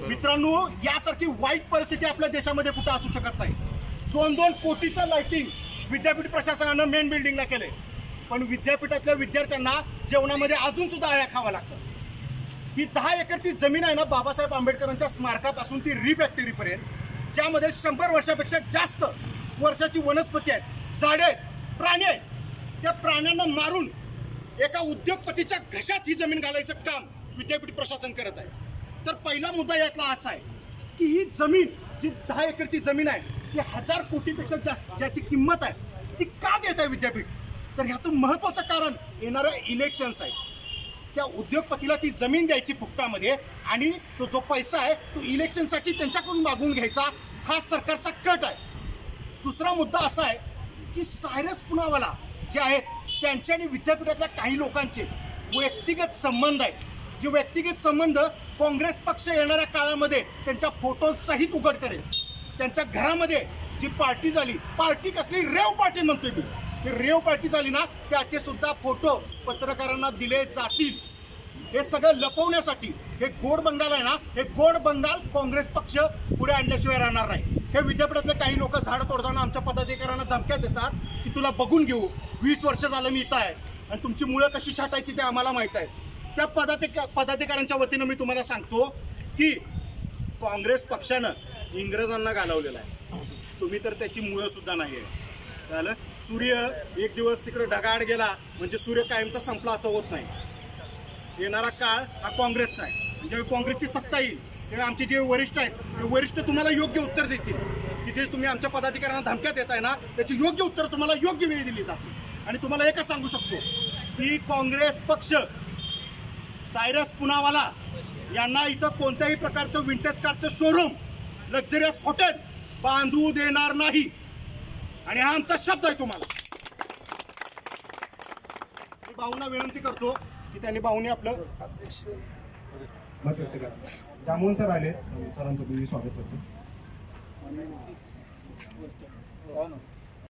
मित्रांनो, यासारखी वाईट परिस्थिती आपल्या देशामध्ये कुठं असू शकत नाही. 2-2 कोटीचं लाइटिंग विद्यापीठ प्रशासनानं मेन बिल्डिंगला केले, पण विद्यापीठातल्या विद्यार्थ्यांना जेवणामध्ये अजून सुद्धा आया खावा लागतं. ही 10 एकरची जमीन आहे ना, बाबासाहेब आंबेडकरांच्या स्मारकापासून ती री फॅक्टरीपर्यंत, ज्यामध्ये 100 वर्षापेक्षा जास्त वर्षाची वनस्पती आहेत, झाडे आहेत, प्राणी आहेत. त्या प्राण्यांना मारून एका उद्योगपतीच्या घशात ही जमीन घालायचं काम विद्यापीठ प्रशासन करत आहे. तर पहिला मुद्दा यातला असा आहे की ही जमीन, जी 10 एकरची जमीन आहे, ती 1000 कोटीपेक्षा जास्त ज्याची किंमत आहे, ती का देत आहे विद्यापीठ? तर ह्याचं महत्त्वाचं कारण येणारं इलेक्शन्स आहे. त्या उद्योगपतीला ती जमीन द्यायची फुकटामध्ये, आणि तो जो पैसा आहे तो इलेक्शनसाठी त्यांच्याकडून मागून घ्यायचा, हा सरकारचा कट आहे. दुसरा मुद्दा असा आहे की सायरस पुनावाला जे आहेत त्यांच्या आणि विद्यापीठातल्या काही लोकांचे व्यक्तिगत संबंध आहेत. जे व्यक्तिगत संबंध काँग्रेस पक्ष येणाऱ्या काळामध्ये त्यांच्या फोटोसहित उघड करेल. त्यांच्या घरामध्ये जी पार्टी झाली, पार्टी कसली, रेव पार्टी म्हणतोय मी, ही रेव पार्टी झाली ना, त्याचे सुद्धा फोटो पत्रकारांना दिले जातील. हे सगळं लपवण्यासाठी हे गोड बंगाल आहे ना, हे गोड बंगाल काँग्रेस पक्ष पुढे आणल्याशिवाय राहणार नाही. हे विद्यापीठातले काही लोक झाडं तोडताना आमच्या पदाधिकाऱ्यांना धमक्या देतात की तुला बघून घेऊ, 20 वर्ष झालं मी इथं आहे आणि तुमची मुळं कशी छाटायची ते आम्हाला माहीत आहे. त्या पदाधिकाऱ्यांच्या वतीनं मी तुम्हाला सांगतो की काँग्रेस पक्षानं इंग्रजांना घालवलेलं आहे. तुम्ही तर त्याची मुळं सुद्धा नाही आहे. झालं, सूर्य एक दिवस तिकडे ढगाळ गेला म्हणजे सूर्य कायमचा संपला असं होत नाही. येणारा काळ हा काँग्रेसचा आहे. म्हणजे काँग्रेसची सत्ता येईल तेव्हा आमचे जे वरिष्ठ आहेत ते वरिष्ठ तुम्हाला योग्य उत्तर देतील की जे तुम्ही आमच्या पदाधिकाऱ्यांना धमक्या देताय ना, त्याची योग्य उत्तर तुम्हाला योग्य वेळी दिली जातील. आणि तुम्हाला एकच सांगू शकतो की काँग्रेस पक्ष सायरस पुनावाला यांना इथं कोणत्याही प्रकारचं विंटेज कारचं शोरूम, लक्झरियस हॉटेल बांधू देणार नाही. आणि हा आमचा शब्द आहे तुम्हाला. मी भाऊंना विनंती करतो की त्यांनी भाऊने आपलं अध्यक्ष मत व्यक्त करा. जामोहन सर आले, सरांचं तुम्ही स्वागत करतो.